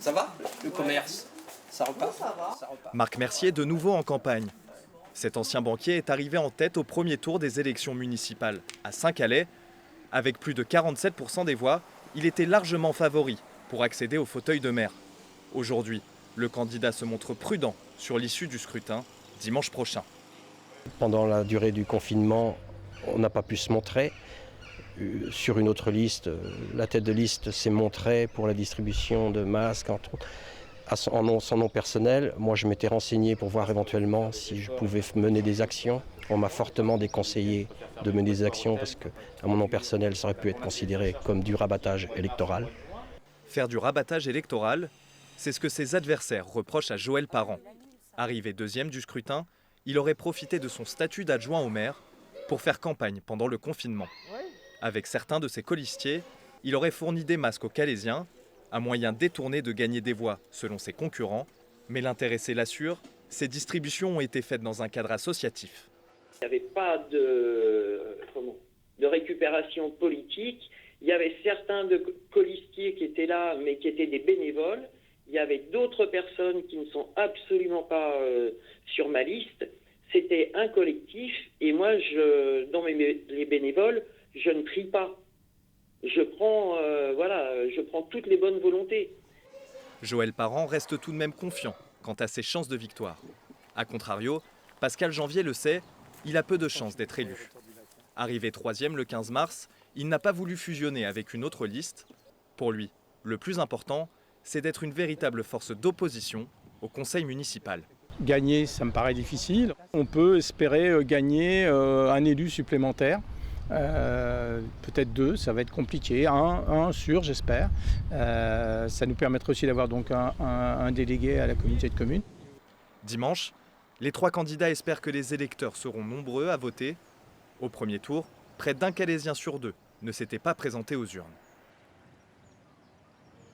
Ça va, le commerce? Ça repart? Ça va. Marc Mercier de nouveau en campagne. Cet ancien banquier est arrivé en tête au premier tour des élections municipales à Saint-Calais. Avec plus de 47% des voix, il était largement favori pour accéder au fauteuil de maire. Aujourd'hui, le candidat se montre prudent sur l'issue du scrutin dimanche prochain. Pendant la durée du confinement, on n'a pas pu se montrer. Sur une autre liste, la tête de liste s'est montrée pour la distribution de masques, entre autres, en son nom personnel. Moi, je m'étais renseigné pour voir éventuellement si je pouvais mener des actions. On m'a fortement déconseillé de mener des actions parce que, à mon nom personnel, ça aurait pu être considéré comme du rabattage électoral. Faire du rabattage électoral, c'est ce que ses adversaires reprochent à Joël Parent. Arrivé deuxième du scrutin, il aurait profité de son statut d'adjoint au maire pour faire campagne pendant le confinement. Avec certains de ses colistiers, il aurait fourni des masques aux Calaisiens, un moyen détourné de gagner des voix selon ses concurrents. Mais l'intéressé l'assure, ces distributions ont été faites dans un cadre associatif. Il n'y avait pas de récupération politique. Il y avait certains de colistiers qui étaient là, mais qui étaient des bénévoles. Il y avait d'autres personnes qui ne sont absolument pas sur ma liste. C'était un collectif et moi, dans les bénévoles, je ne trie pas. Je prends toutes les bonnes volontés. Joël Parent reste tout de même confiant quant à ses chances de victoire. A contrario, Pascal Janvier le sait, il a peu de chances d'être élu. Arrivé troisième le 15 mars, il n'a pas voulu fusionner avec une autre liste. Pour lui, le plus important, c'est d'être une véritable force d'opposition au conseil municipal. Gagner, ça me paraît difficile. On peut espérer gagner un élu supplémentaire. Peut-être 2, ça va être compliqué. Un sûr, j'espère. Ça nous permettra aussi d'avoir donc un délégué à la communauté de communes. Dimanche, les 3 candidats espèrent que les électeurs seront nombreux à voter. Au premier tour, près d'1 Calaisien sur 2 ne s'était pas présenté aux urnes.